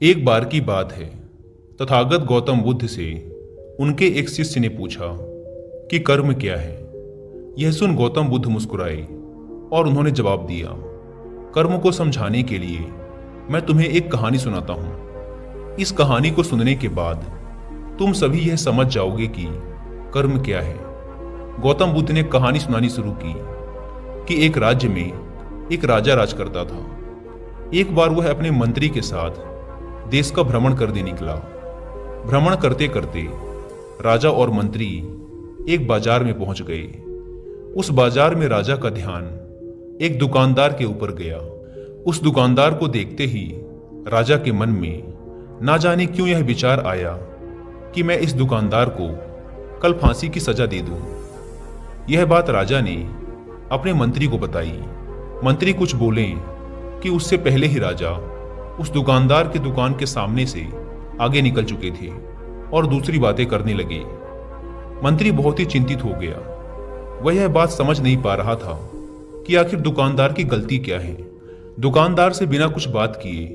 एक बार की बात है। तथागत गौतम बुद्ध से उनके एक शिष्य ने पूछा कि कर्म क्या है। यह सुन गौतम बुद्ध मुस्कुराए और उन्होंने जवाब दिया, कर्म को समझाने के लिए मैं तुम्हें एक कहानी सुनाता हूं। इस कहानी को सुनने के बाद तुम सभी यह समझ जाओगे कि कर्म क्या है। गौतम बुद्ध ने कहानी सुनानी शुरू की कि एक राज्य में एक राजा राज करता था। एक बार वह अपने मंत्री के साथ देश का भ्रमण करने निकला। भ्रमण करते करते राजा और मंत्री एक बाजार में पहुंच गए। उस बाजार में राजा का ध्यान एक दुकानदार के ऊपर गया। उस दुकानदार को देखते ही राजा के मन में ना जाने क्यों यह विचार आया कि मैं इस दुकानदार को कल फांसी की सजा दे दूं। यह बात राजा ने अपने मंत्री को बताई। मंत्री कुछ बोले कि उससे पहले ही राजा उस दुकानदार की दुकान के सामने से आगे निकल चुके थे और दूसरी बातें करने लगे। मंत्री बहुत ही चिंतित हो गया। वह यह बात समझ नहीं पा रहा था कि आखिर दुकानदार की गलती क्या है। दुकानदार से बिना कुछ बात किए,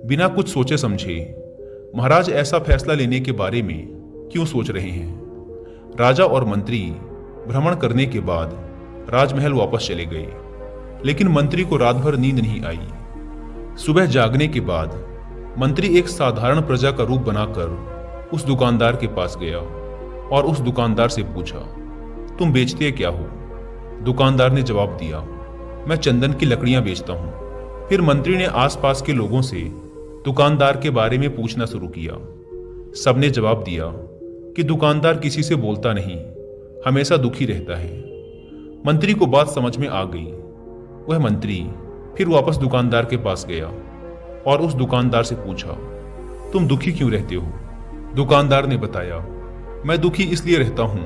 बिना कुछ सोचे समझे महाराज ऐसा फैसला लेने के बारे में क्यों सोच रहे हैं। राजा और मंत्री भ्रमण करने के बाद राजमहल वापस चले गए, लेकिन मंत्री को रात भर नींद नहीं आई। सुबह जागने के बाद मंत्री एक साधारण प्रजा का रूप बनाकर उस दुकानदार के पास गया और उस दुकानदार से पूछा, तुम बेचते क्या हो? दुकानदार ने जवाब दिया, मैं चंदन की लकड़ियां बेचता हूं। फिर मंत्री ने आसपास के लोगों से दुकानदार के बारे में पूछना शुरू किया। सबने जवाब दिया कि दुकानदार किसी से बोलता नहीं, हमेशा दुखी रहता है। मंत्री को बात समझ में आ गई। वह मंत्री फिर वापस दुकानदार के पास गया और उस दुकानदार से पूछा, तुम दुखी क्यों रहते हो? दुकानदार ने बताया, मैं दुखी इसलिए रहता हूं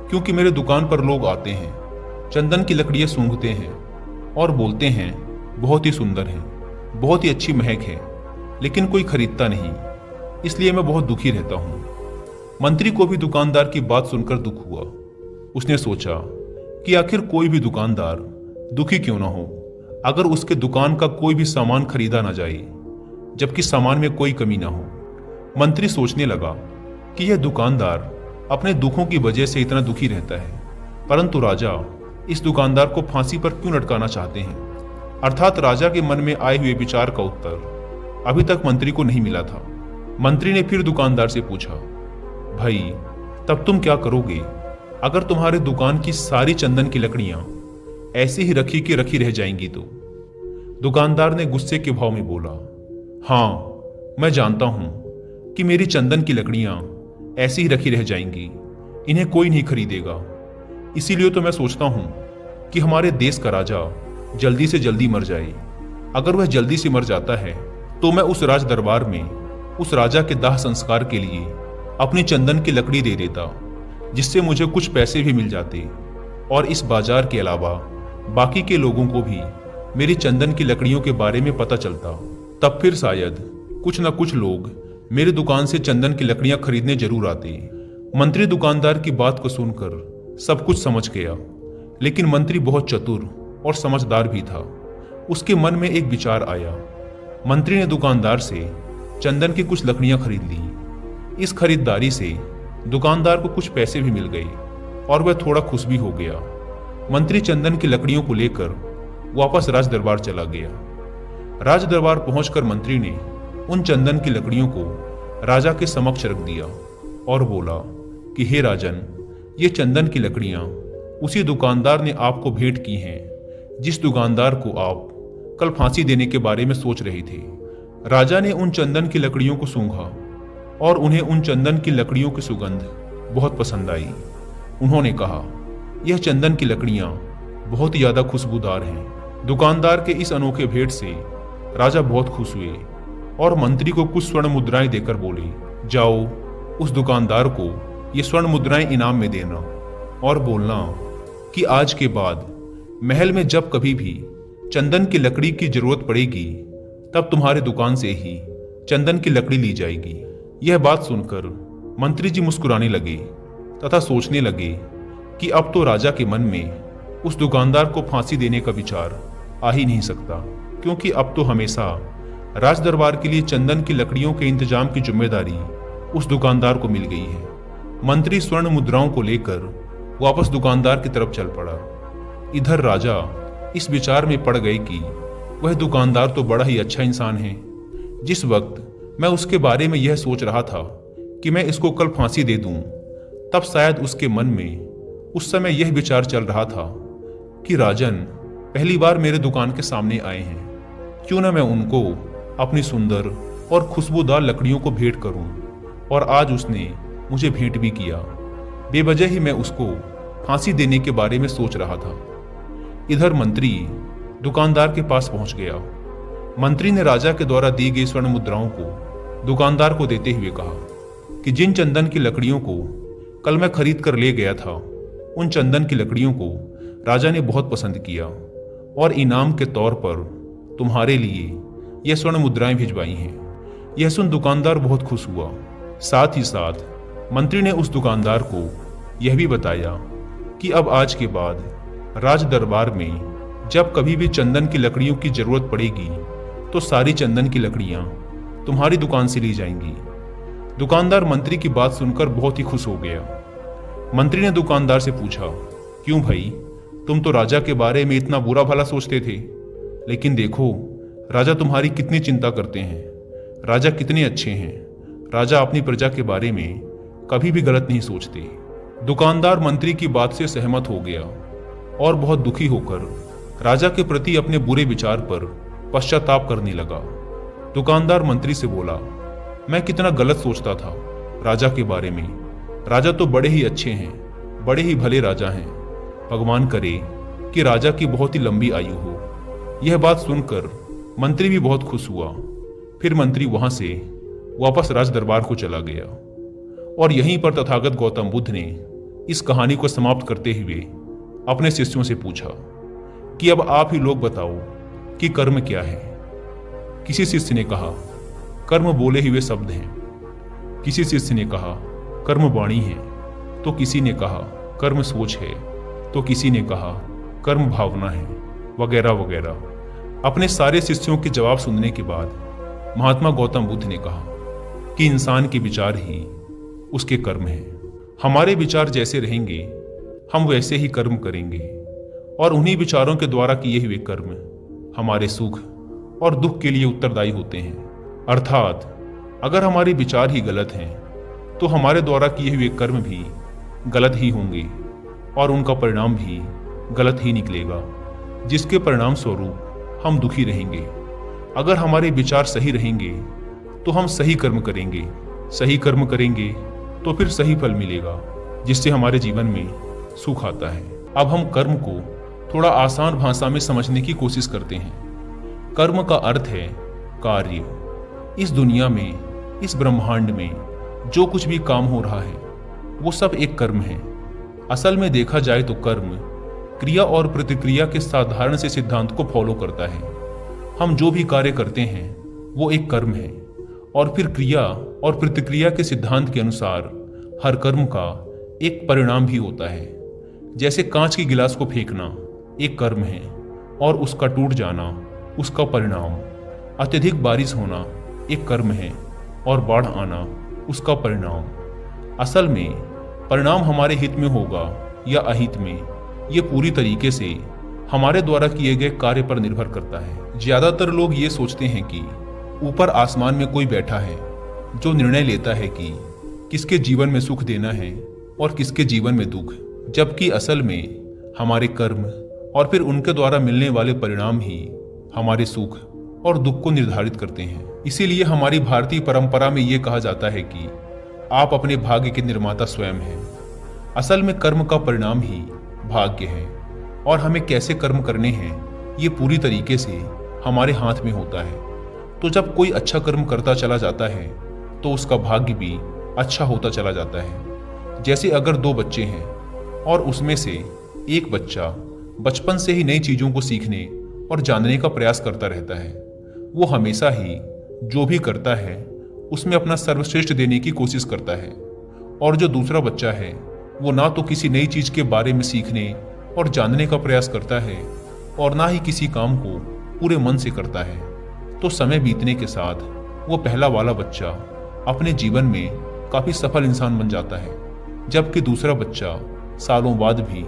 क्योंकि मेरे दुकान पर लोग आते हैं, चंदन की लकड़ियां सूंघते हैं और बोलते हैं बहुत ही सुंदर है, बहुत ही अच्छी महक है, लेकिन कोई खरीदता नहीं, इसलिए मैं बहुत दुखी रहता हूं। मंत्री को भी दुकानदार की बात सुनकर दुख हुआ। उसने सोचा कि आखिर कोई भी दुकानदार दुखी क्यों ना हो अगर उसके दुकान का कोई भी सामान खरीदा ना जाए, जबकि सामान में कोई कमी ना हो। मंत्री सोचने लगा कि यह दुकानदार अपने दुखों की वजह से इतना दुखी रहता है, परंतु राजा इस दुकानदार को फांसी पर क्यों लटकाना चाहते हैं। अर्थात राजा के मन में आए हुए विचार का उत्तर अभी तक मंत्री को नहीं मिला था। मंत्री ने फिर दुकानदार से पूछा, भाई तब तुम क्या करोगे अगर तुम्हारे दुकान की सारी चंदन की लकड़ियां ऐसे ही रखी की रखी रह जाएंगी तो? दुकानदार ने गुस्से के भाव में बोला, हाँ मैं जानता हूं कि मेरी चंदन की लकड़ियां ऐसी ही रखी रह जाएंगी, इन्हें कोई नहीं खरीदेगा। इसीलिए तो मैं सोचता हूं कि हमारे देश का राजा जल्दी से जल्दी मर जाए। अगर वह जल्दी से मर जाता है तो मैं उस राज दरबार में उस राजा के दाह संस्कार के लिए अपनी चंदन की लकड़ी दे देता, जिससे मुझे कुछ पैसे भी मिल जाते और इस बाजार के अलावा बाकी के लोगों को भी मेरी चंदन की लकड़ियों के बारे में पता चलता। तब फिर शायद कुछ न कुछ लोग मेरी दुकान से चंदन की लकड़ियां खरीदने जरूर आते। मंत्री दुकानदार की बात को सुनकर सब कुछ समझ गया, लेकिन मंत्री बहुत चतुर और समझदार भी था। उसके मन में एक विचार आया। मंत्री ने दुकानदार से चंदन की कुछ लकड़ियां खरीद ली। इस खरीदारी से दुकानदार को कुछ पैसे भी मिल गए और वह थोड़ा खुश भी हो गया। मंत्री चंदन की लकड़ियों को लेकर वापस राज दरबार चला गया। राज दरबार पहुंचकर मंत्री ने उन चंदन की लकड़ियों को राजा के समक्ष रख दिया और बोला कि हे राजन, ये चंदन की लकड़ियां उसी दुकानदार ने आपको भेंट की हैं जिस दुकानदार को आप कल फांसी देने के बारे में सोच रहे थे। राजा ने उन चंदन की लकड़ियों को सूंघा और उन्हें उन चंदन की लकड़ियों की सुगंध बहुत पसंद आई। उन्होंने कहा, यह चंदन की लकड़ियां बहुत ही ज्यादा खुशबूदार हैं। दुकानदार के इस अनोखे भेंट से राजा बहुत खुश हुए और मंत्री को कुछ स्वर्ण मुद्राएं देकर बोले, जाओ उस दुकानदार को ये स्वर्ण मुद्राएं इनाम में देना और बोलना कि आज के बाद महल में जब कभी भी चंदन की लकड़ी की जरूरत पड़ेगी तब तुम्हारे दुकान से ही चंदन की लकड़ी ली जाएगी। यह बात सुनकर मंत्री जी मुस्कुराने लगे तथा सोचने लगे कि अब तो राजा के मन में उस दुकानदार को फांसी देने का विचार आ ही नहीं सकता, क्योंकि अब तो हमेशा राज दरबार के लिए चंदन की लकड़ियों के इंतजाम की जिम्मेदारी उस दुकानदार को मिल गई है। मंत्री स्वर्ण मुद्राओं को लेकर वापस दुकानदार की तरफ चल पड़ा। इधर राजा इस विचार में पड़ गए कि वह दुकानदार तो बड़ा ही अच्छा इंसान है। जिस वक्त मैं उसके बारे में यह सोच रहा था कि मैं इसको कल फांसी दे दूं, तब शायद उसके मन में उस समय यह विचार चल रहा था कि राजन पहली बार मेरे दुकान के सामने आए हैं, क्यों न मैं उनको अपनी सुंदर और खुशबूदार लकड़ियों को भेंट करूं। और आज उसने मुझे भेंट भी किया। बेवजह ही मैं उसको फांसी देने के बारे में सोच रहा था। इधर मंत्री दुकानदार के पास पहुंच गया। मंत्री ने राजा के द्वारा दी गई स्वर्ण मुद्राओं को दुकानदार को देते हुए कहा कि जिन चंदन की लकड़ियों को कल मैं खरीद कर ले गया था, उन चंदन की लकड़ियों को राजा ने बहुत पसंद किया और इनाम के तौर पर तुम्हारे लिए यह स्वर्ण मुद्राएं भिजवाई हैं। यह सुन दुकानदार बहुत खुश हुआ। साथ ही साथ मंत्री ने उस दुकानदार को यह भी बताया कि अब आज के बाद राज दरबार में जब कभी भी चंदन की लकड़ियों की जरूरत पड़ेगी तो सारी चंदन की लकड़ियां तुम्हारी दुकान से ली जाएंगी। दुकानदार मंत्री की बात सुनकर बहुत ही खुश हो गया। मंत्री ने दुकानदार से पूछा, क्यों भाई, तुम तो राजा के बारे में इतना बुरा भला सोचते थे, लेकिन देखो राजा तुम्हारी कितनी चिंता करते हैं। राजा कितने अच्छे हैं। राजा अपनी प्रजा के बारे में कभी भी गलत नहीं सोचते। दुकानदार मंत्री की बात से सहमत हो गया और बहुत दुखी होकर राजा के प्रति अपने बुरे विचार पर पश्चाताप करने लगा। दुकानदार मंत्री से बोला, मैं कितना गलत सोचता था राजा के बारे में। राजा तो बड़े ही अच्छे हैं, बड़े ही भले राजा हैं। भगवान करे कि राजा की बहुत ही लंबी आयु हो। यह बात सुनकर मंत्री भी बहुत खुश हुआ। फिर मंत्री वहां से वापस राज दरबार को चला गया। और यहीं पर तथागत गौतम बुद्ध ने इस कहानी को समाप्त करते हुए अपने शिष्यों से पूछा कि अब आप ही लोग बताओ कि कर्म क्या है। किसी शिष्य ने कहा, कर्म बोले हुए शब्द हैं। किसी शिष्य ने कहा, कर्म वाणी है। तो किसी ने कहा, कर्म सोच है। तो किसी ने कहा, कर्म भावना है, वगैरह वगैरह। अपने सारे शिष्यों के जवाब सुनने के बाद महात्मा गौतम बुद्ध ने कहा कि इंसान के विचार ही उसके कर्म हैं। हमारे विचार जैसे रहेंगे हम वैसे ही कर्म करेंगे, और उन्हीं विचारों के द्वारा किए हुए कर्म हमारे सुख और दुख के लिए उत्तरदायी होते हैं। अर्थात अगर हमारे विचार ही गलत हैं तो हमारे द्वारा किए हुए कर्म भी गलत ही होंगे और उनका परिणाम भी गलत ही निकलेगा, जिसके परिणाम स्वरूप हम दुखी रहेंगे। अगर हमारे विचार सही रहेंगे तो हम सही कर्म करेंगे। सही कर्म करेंगे तो फिर सही फल मिलेगा, जिससे हमारे जीवन में सुख आता है। अब हम कर्म को थोड़ा आसान भाषा में समझने की कोशिश करते हैं। कर्म का अर्थ है कार्य। इस दुनिया में, इस ब्रह्मांड में जो कुछ भी काम हो रहा है वो सब एक कर्म है। असल में देखा जाए तो कर्म क्रिया और प्रतिक्रिया के साधारण से सिद्धांत को फॉलो करता है। हम जो भी कार्य करते हैं वो एक कर्म है, और फिर क्रिया और प्रतिक्रिया के सिद्धांत के अनुसार हर कर्म का एक परिणाम भी होता है। जैसे कांच की गिलास को फेंकना एक कर्म है और उसका टूट जाना उसका परिणाम। अत्यधिक बारिश होना एक कर्म है और बाढ़ आना उसका परिणाम। असल में परिणाम हमारे हित में होगा या अहित में, ये पूरी तरीके से हमारे द्वारा किए गए कार्य पर निर्भर करता है। ज्यादातर लोग ये सोचते हैं कि ऊपर आसमान में कोई बैठा है जो निर्णय लेता है कि किसके जीवन में सुख देना है और किसके जीवन में दुख, जबकि असल में हमारे कर्म और फिर उनके द्वारा मिलने वाले परिणाम ही हमारे सुख और दुख को निर्धारित करते हैं। इसीलिए हमारी भारतीय परंपरा में ये कहा जाता है कि आप अपने भाग्य के निर्माता स्वयं हैं। असल में कर्म का परिणाम ही भाग्य है, और हमें कैसे कर्म करने हैं ये पूरी तरीके से हमारे हाथ में होता है। तो जब कोई अच्छा कर्म करता चला जाता है तो उसका भाग्य भी अच्छा होता चला जाता है। जैसे अगर दो बच्चे हैं और उसमें से एक बच्चा बचपन से ही नई चीज़ों को सीखने और जानने का प्रयास करता रहता है, वो हमेशा ही जो भी करता है उसमें अपना सर्वश्रेष्ठ देने की कोशिश करता है। और जो दूसरा बच्चा है वो ना तो किसी नई चीज़ के बारे में सीखने और जानने का प्रयास करता है और ना ही किसी काम को पूरे मन से करता है। तो समय बीतने के साथ वो पहला वाला बच्चा अपने जीवन में काफी सफल इंसान बन जाता है, जबकि दूसरा बच्चा सालों बाद भी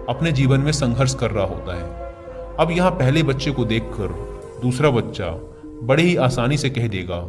अपने जीवन में संघर्ष कर रहा होता है। अब यहाँ पहले बच्चे को देखकर दूसरा बच्चा बड़े ही आसानी से कह देगा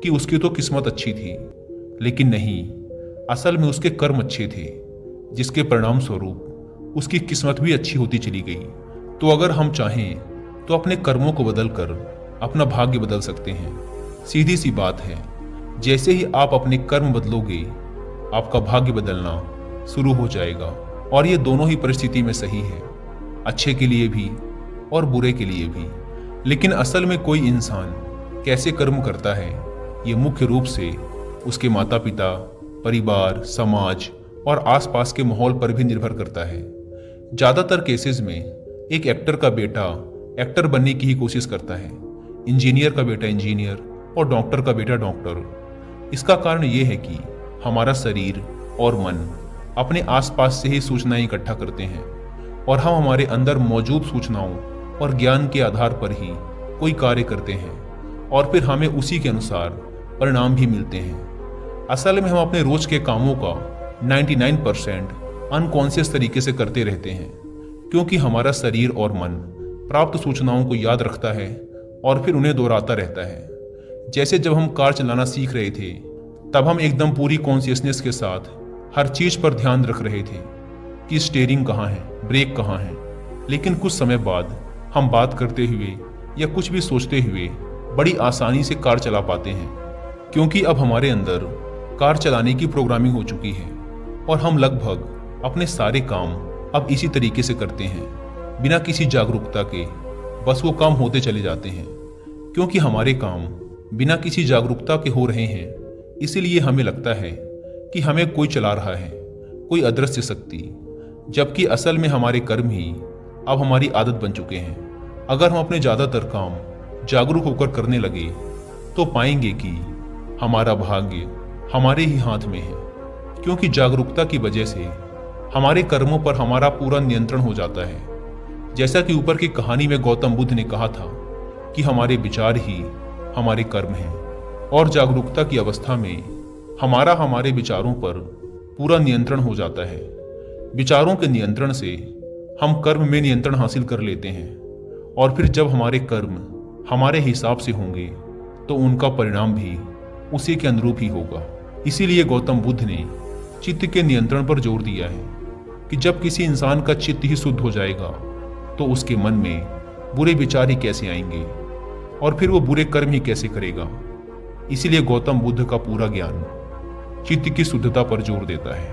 कि उसकी तो किस्मत अच्छी थी, लेकिन नहीं, असल में उसके कर्म अच्छे थे, जिसके परिणाम स्वरूप उसकी किस्मत भी अच्छी होती चली गई। तो अगर हम चाहें तो अपने कर्मों को बदलकर अपना भाग्य बदल सकते हैं। सीधी सी बात है, जैसे ही आप अपने कर्म बदलोगे, आपका भाग्य बदलना शुरू हो जाएगा। और ये दोनों ही परिस्थिति में सही है, अच्छे के लिए भी और बुरे के लिए भी। लेकिन असल में कोई इंसान कैसे कर्म करता है, ये मुख्य रूप से उसके माता पिता, परिवार, समाज और आसपास के माहौल पर भी निर्भर करता है। ज़्यादातर केसेस में एक एक्टर का बेटा एक्टर बनने की ही कोशिश करता है, इंजीनियर का बेटा इंजीनियर और डॉक्टर का बेटा डॉक्टर। इसका कारण ये है कि हमारा शरीर और मन अपने आसपास से ही सूचनाएं इकट्ठा करते हैं और हम हमारे अंदर मौजूद सूचनाओं और ज्ञान के आधार पर ही कोई कार्य करते हैं और फिर हमें उसी के अनुसार परिणाम भी मिलते हैं। असल में हम अपने रोज के कामों का 99% अनकॉन्शियस तरीके से करते रहते हैं, क्योंकि हमारा शरीर और मन प्राप्त सूचनाओं को याद रखता है और फिर उन्हें दोहराता रहता है। जैसे जब हम कार चलाना सीख रहे थे, तब हम एकदम पूरी कॉन्शियसनेस के साथ हर चीज पर ध्यान रख रहे थे कि स्टीयरिंग कहाँ है, ब्रेक कहाँ है। लेकिन कुछ समय बाद हम बात करते हुए या कुछ भी सोचते हुए बड़ी आसानी से कार चला पाते हैं, क्योंकि अब हमारे अंदर कार चलाने की प्रोग्रामिंग हो चुकी है और हम लगभग अपने सारे काम अब इसी तरीके से करते हैं, बिना किसी जागरूकता के। बस वो काम होते चले जाते हैं, क्योंकि हमारे काम बिना किसी जागरूकता के हो रहे हैं। इसीलिए हमें लगता है कि हमें कोई चला रहा है, कोई अदृश्य शक्ति, जबकि असल में हमारे कर्म ही अब हमारी आदत बन चुके हैं। अगर हम अपने ज़्यादातर काम जागरूक होकर करने लगे तो पाएंगे कि हमारा भाग्य हमारे ही हाथ में है, क्योंकि जागरूकता की वजह से हमारे कर्मों पर हमारा पूरा नियंत्रण हो जाता है। जैसा कि ऊपर की कहानी में गौतम बुद्ध ने कहा था कि हमारे विचार ही हमारे कर्म हैं, और जागरूकता की अवस्था में हमारा हमारे विचारों पर पूरा नियंत्रण हो जाता है। विचारों के नियंत्रण से हम कर्म में नियंत्रण हासिल कर लेते हैं, और फिर जब हमारे कर्म हमारे हिसाब से होंगे तो उनका परिणाम भी उसी के अनुरूप ही होगा। इसीलिए गौतम बुद्ध ने चित्त के नियंत्रण पर जोर दिया है कि जब किसी इंसान का चित्त ही शुद्ध हो जाएगा तो उसके मन में बुरे विचार ही कैसे आएंगे और फिर वो बुरे कर्म ही कैसे करेगा। इसीलिए गौतम बुद्ध का पूरा ज्ञान चित्त की शुद्धता पर जोर देता है।